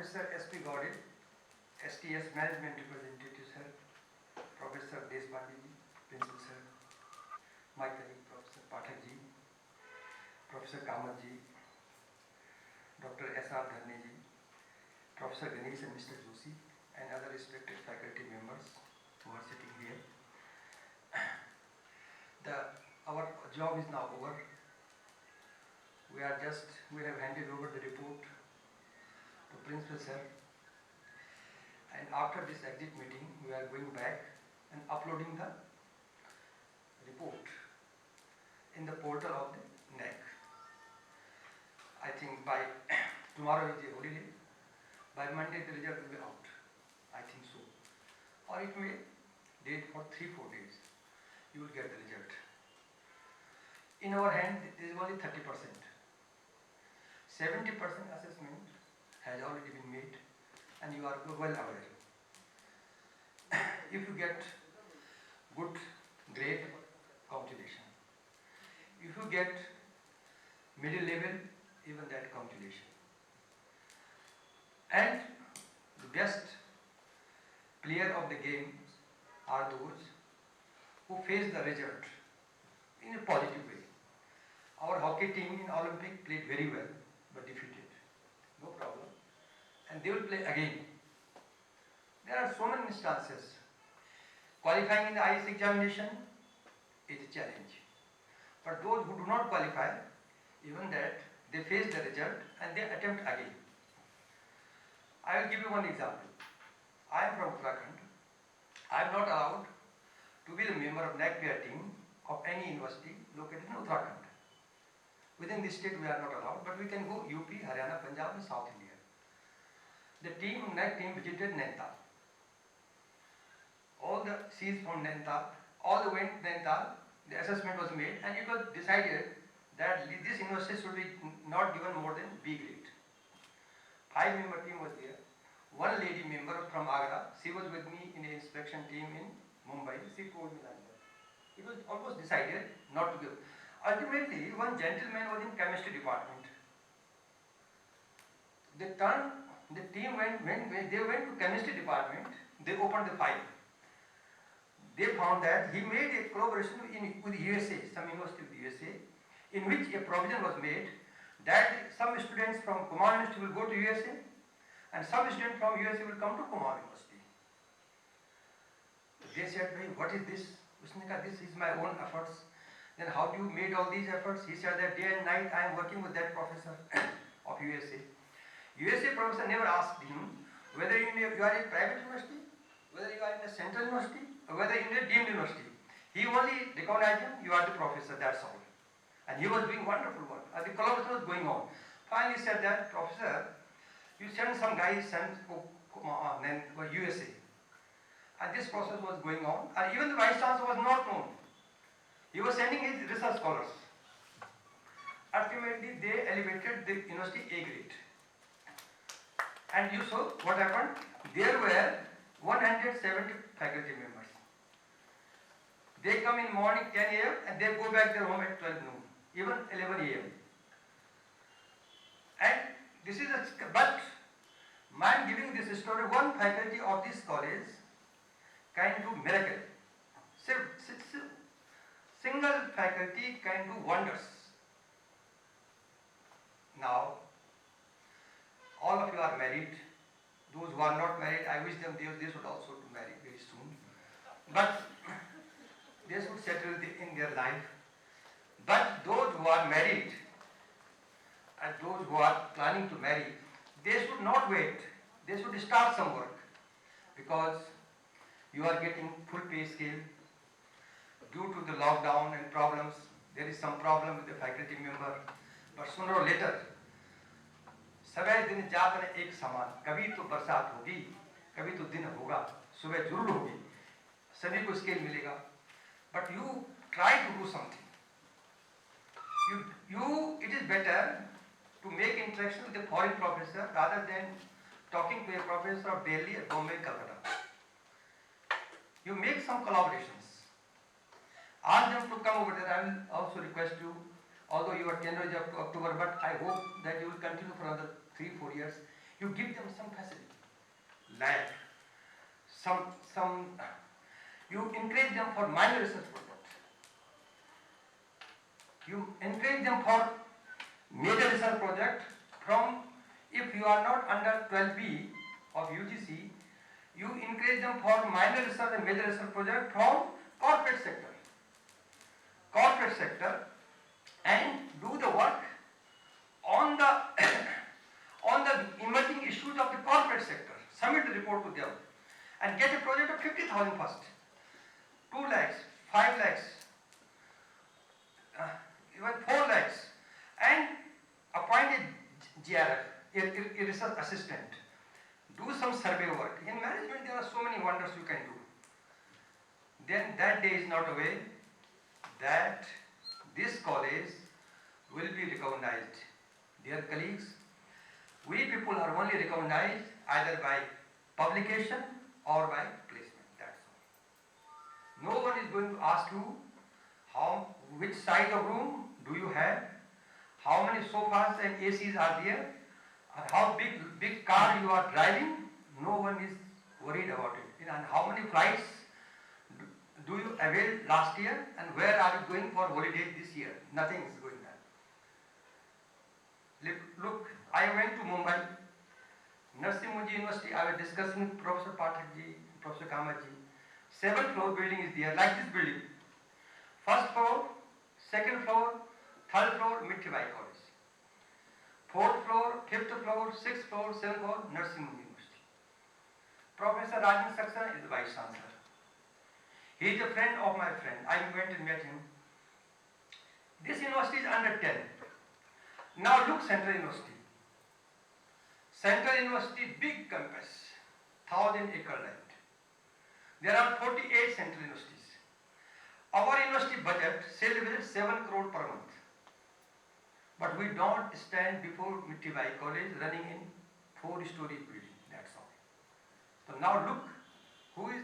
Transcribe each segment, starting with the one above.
Professor S.P. Gaude, STS Management Representative Sir, Professor Deshpande ji, Principal Sir, my colleague Professor Pathak ji, Professor Kamat ji, Dr. S.R. Dharne ji, Professor Ganesh and Mr. Joshi, and other respected faculty members who are sitting here. Our job is now over. We have handed over the report to Principal Sir, and after this exit meeting we are going back and uploading the report in the portal of the NAC. I think by tomorrow is a holiday, by Monday the result will be out, I think so, or it may date for 3-4 days, you will get the result. In our hand there is only 30%. 70% assessment has already been made and you are well aware. If you get good grade, congratulations. If you get middle level, even that congratulations. And the best player of the game are those who face the result in a positive way. Our hockey team in Olympic played very well but defeated. No problem. And they will play again. There are so many instances. Qualifying in the IS examination is a challenge. But those who do not qualify, even that, they face the result and they attempt again. I will give you one example. I am from Uttarakhand. I am not allowed to be the member of NAC player team of any university located in Uttarakhand. Within this state we are not allowed, but we can go UP, Haryana, Punjab and South India. The NAC team visited Nainital. All the C's from Nainital, all the went Nainital, the assessment was made and it was decided that this university should be not given more than B grade. 5-member team was there. One lady member from Agra, she was with me in the inspection team in Mumbai. She told me like that. It was almost decided not to give. Ultimately, one gentleman was in chemistry department. The team when they went to chemistry department, they opened the file. They found that he made a collaboration with USA, some university of USA, in which a provision was made that some students from Kumar University will go to USA and some students from USA will come to Kumar University. They said, what is this? This is my own efforts. Then how do you made all these efforts? He said that day and night I am working with that professor of USA. USA professor never asked him whether you are in a private university, whether you are in a central university, or whether you are in a deemed university. He only recognized him, you are the professor, that's all. And he was doing wonderful work. And the collaboration was going on. Finally he said that, Professor, you send some guys to USA. And this process was going on. And even the Vice Chancellor was not known. He was sending his research scholars. Ultimately, they elevated the university A grade. And you saw what happened? There were 170 faculty members. They come in morning 10 a.m. and they go back their home at 12 noon, even 11 a.m. And this is but I am giving this story. One faculty of this college can do miracle. Single faculty can do wonders. Now, all of you are married. Those who are not married, I wish them they should also marry very soon. But they should settle in their life. But those who are married and those who are planning to marry, they should not wait. They should start some work, because you are getting full pay scale. Due to the lockdown and problems, there is some problem with the faculty member. But sooner or later, सभी दिन जात न एक समान. कभी तो बरसात होगी, कभी तो दिन होगा, सुबह जरूर होगी. सभी को स्केल मिलेगा. But you try to do something. It is better to make interaction with a foreign professor rather than talking to a professor of Delhi or Bombay, Calcutta. You make some collaborations. Ask them to come over there. I will also request you, although you are tenure of October, but I hope that you will continue for another 3-4 years. You give them some facility, land, some you encourage them for minor research project. You encourage them for major research project from, if you are not under 12B of UGC, you encourage them for minor research and major research project from corporate sector. Corporate sector, and do the work on the on the emerging issues of the corporate sector. Submit the report to them and get a project of 50,000 first, 2 lakhs, 5 lakhs, even 4 lakhs, and appoint a GRF, a research assistant. Do some survey work. In management, there are so many wonders you can do. Then that day is not away that this college will be recognized. Dear colleagues, we people are only recognized either by publication or by placement. That's all. No one is going to ask you which size of room do you have, how many sofas and ACs are there, and how big car you are driving. No one is worried about it. And how many flights do you avail last year, and where are you going for holiday this year? Nothing is going on. Look, I went to Mumbai, Narsimha Munji University. I was discussing with Professor Pathak ji, Professor Kamat ji. 7th floor building is there, like this building. First floor, second floor, third floor, Mithibai College. 4th floor, 5th floor, 6th floor, 7th floor, Narsimha Munji University. Professor Rajan Saxena is the Vice Chancellor. He is a friend of my friend. I went and met him. This university is under 10. Now look, Central University. Central University, big campus, 1,000-acre land. There are 48 Central Universities. Our university budget celebrates 7 crore per month. But we don't stand before Mithibai College running in 4-story building. That's all. So now look, where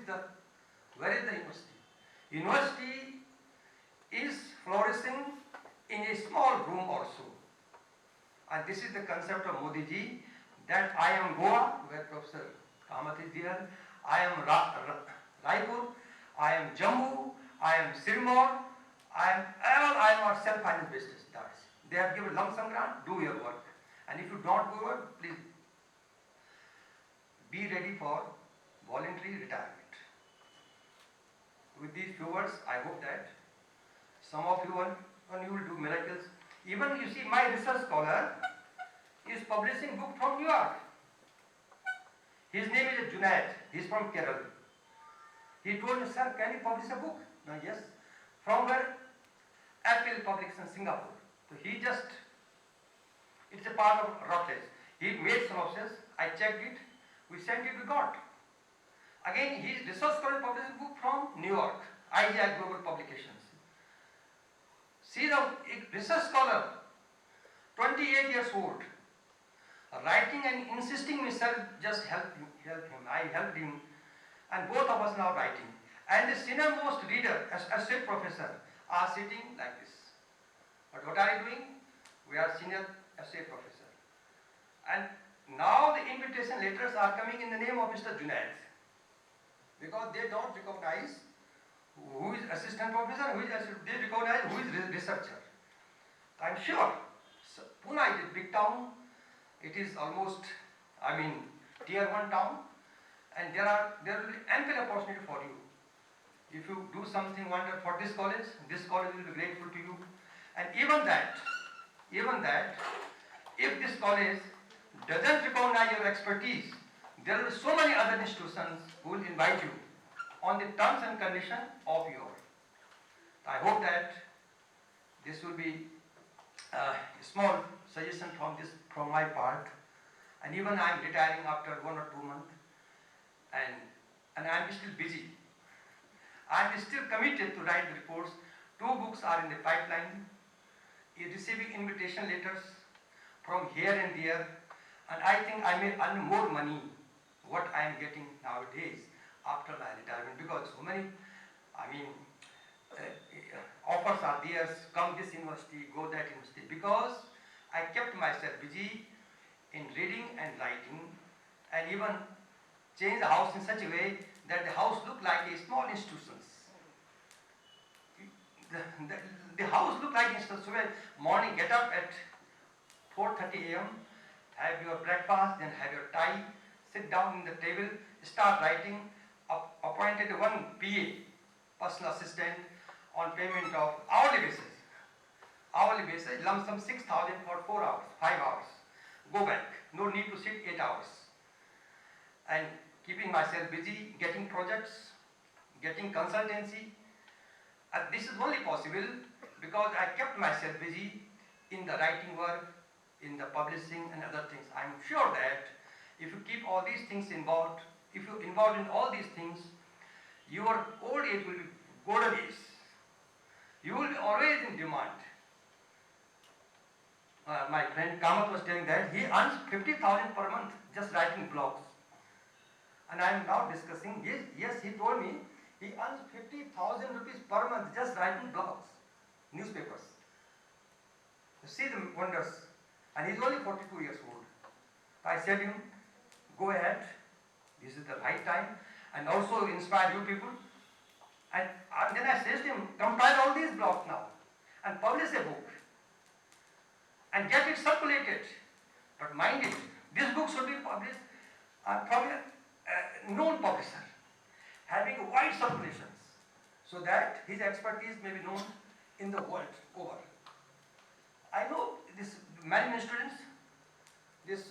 is the university? University is flourishing in a small room also. And this is the concept of Modi ji, that I am Goa, where Professor Kamat is there, I am Raipur, I am Jammu, I am Sirmaur, I am self-finance business. They have given lump sum grant, do your work. And if you don't do work, please be ready for voluntary retirement. With these few words, I hope that some of you will do miracles. Even you see, my research scholar is publishing book from New York. His name is Junaid. He is from Kerala. He told me, sir, can you publish a book? No, yes. From where? Apple Publications, Singapore. So it's a part of Routledge. He made synopsis. I checked it. We sent it. We got. Again, his research scholar published a book from New York, IGI Global Publications. See the research scholar, 28 years old, writing and insisting me, sir, just help him. I helped him, and both of us now writing. And the senior most reader, associate professor, are sitting like this. But what are you doing? We are senior associate professor. And now the invitation letters are coming in the name of Mr. Junaid, because they don't recognize who is assistant professor, they recognize who is researcher. I am sure Pune is a big town. It is almost, tier 1 town, and there will be ample opportunity for you. If you do something wonderful for this college will be grateful to you. And even that, if this college doesn't recognize your expertise, there will be so many other institutions who will invite you on the terms and conditions of your. I hope that this will be a small suggestion from my part. And even I am retiring after 1 or 2 months, and I am still busy. I am still committed to write the reports. 2 books are in the pipeline, receiving invitation letters from here and there, and I think I may earn more money what I am getting nowadays after my retirement, because so many, offers are there, come this university, go that university, because I kept myself busy in reading and writing, and even change the house in such a way that the house look like a small institutions. The house look like institutions. So morning get up at 4:30 a.m., have your breakfast, then have your tie, sit down in the table, start writing, appointed one PA, personal assistant, on payment of hourly basis. Hourly basis, lump sum 6,000 for 4 hours, 5 hours. Go back, no need to sit 8 hours. And keeping myself busy, getting projects, getting consultancy. And this is only possible because I kept myself busy in the writing work, in the publishing and other things. I am sure that if you keep all these things involved, if you involved in all these things, your old age will be golden age. You will be always in demand. My friend Kamath was telling that he earns 50,000 per month just writing blogs. And I am now discussing, yes, he told me he earns 50,000 rupees per month just writing blogs, newspapers. You see the wonders. And he's only 42 years old. I said to him, go ahead, this is the right time, and also inspire you people. And then I said to him, compile all these blogs now and publish a book and get it circulated. But mind it, this book should be published from a known publisher, having wide circulations, so that his expertise may be known in the world over. I know this many students, this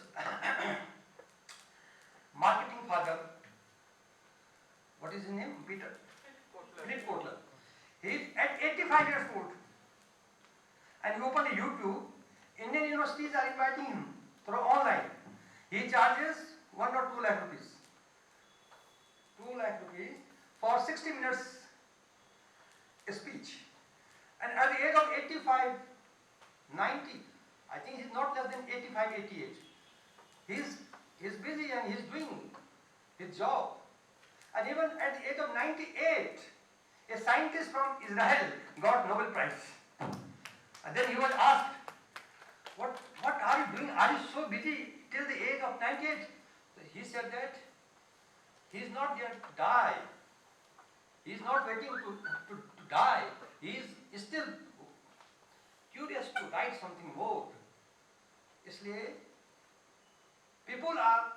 marketing father, what is his name? Peter? Philip Kotler. He is at 85 years old. And he opened a YouTube. Indian universities are inviting him through online. He charges 1 or 2 lakh rupees. 2 lakh rupees for 60 minutes speech. And at the age of 85, 90, I think he's not less than 85, 88. He's busy and he's doing his job. And even at the age of 98, a scientist from Israel got Nobel Prize. And then he was asked, what are you doing? Are you so busy till the age of 98? So he said that he is not yet die. He is not waiting to die. He is still curious to write something more. इसलिए people are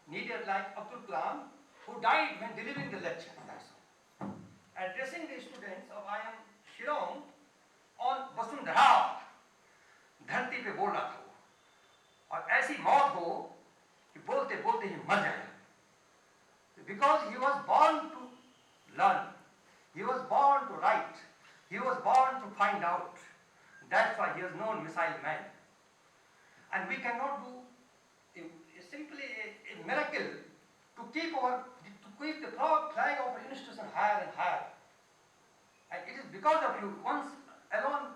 needed like Abdul Kalam, who died when delivering the lecture. That's all. Addressing the students of IIM Shillong on Vasundhara, धरती पे बोल रहा था वो, और ऐसी मौत हो कि बोलते बोलते ही मर जाए. Because he was born to learn, he was born to write, he was born to find out. That's why he is known missile man. And we cannot do simply a miracle to keep the flag of our institution higher and higher. And it is because of you. Once alone,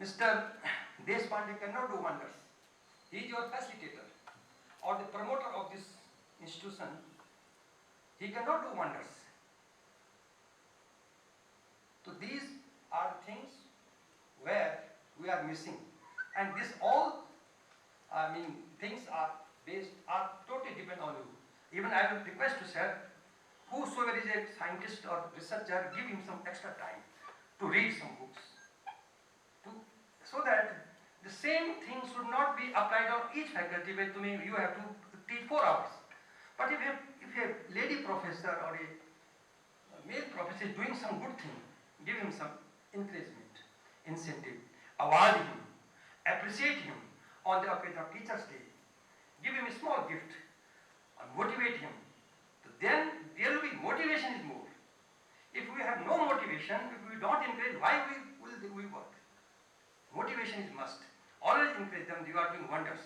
Mr. Deshpande cannot do wonders. He is your facilitator or the promoter of this institution. He cannot do wonders. So these are things where we are missing. And this all, things are totally depend on you. Even I will request to sir, whosoever is a scientist or researcher, give him some extra time to read some books. So that the same thing should not be applied on each faculty where you have to teach 4 hours. But if a lady professor or a male professor is doing some good thing, give him some encouragement, incentive, award him, appreciate him on the occasion of Teachers' Day, give him a small gift, and motivate him. Then there will be motivation is more. If we have no motivation, if we don't encourage, why will we work? Motivation is must. Always encourage them. You are doing wonders.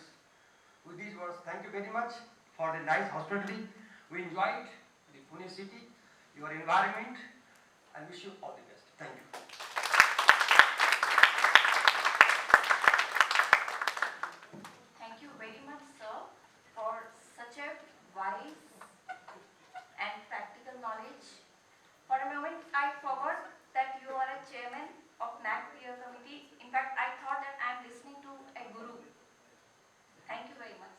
With these words, thank you very much for the nice hospitality. We enjoyed the Pune city, your environment, and wish you all the best. Thank you. Thank you very much, sir, for such a wise and practical knowledge. For a moment, I forgot that you are a chairman of NAC Peer Committee. In fact, I thought that I am listening to a guru. Thank you very much.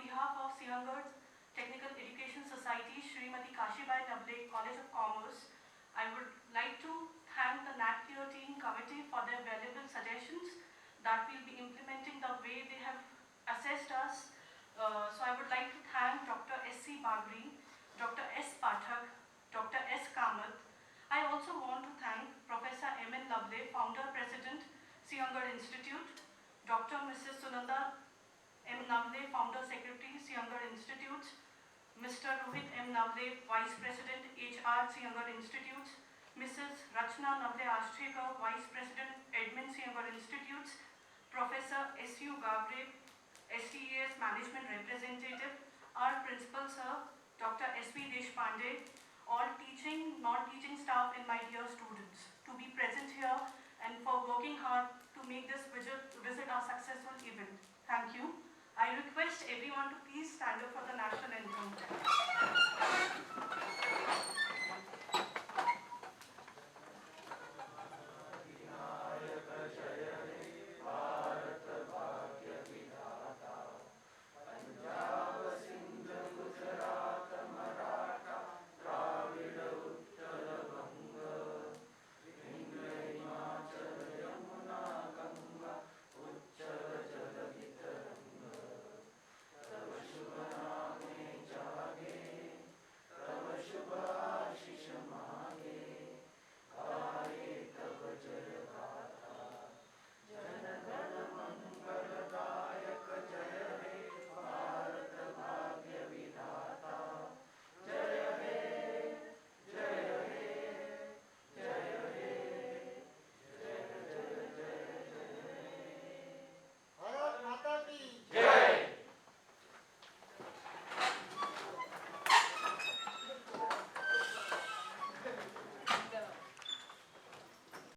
behalf of Sihangarh Technical Education Society, Srimati Kashibai Navle, College of Commerce, I would like to thank the NAT-13 committee for their valuable suggestions that we'll be implementing the way they have assessed us. So I would like to thank Dr. S.C. Bagri, Dr. S. Pathak, Dr. S. Kamath. I also want to thank Professor M.N. Navle, Founder President, Sihangarh Institute, Dr. Mrs. Sunanda M. Navle, Founder Secretary, Sihangarh Institute, Mr. Rohit M. Navle, Vice President, HR, Sihangarh Institute, Mrs. Rachna Navle Ashtekar, Vice President, Admin, Sihangarh Institute, Professor S.U. Gavre, STES Management Representative, our Principal Sir, Dr. S.V. Deshpande, all teaching, non-teaching staff and my dear students, to be present here and for working hard to make this visit a successful event. Thank you. I request everyone to please stand up for the national anthem.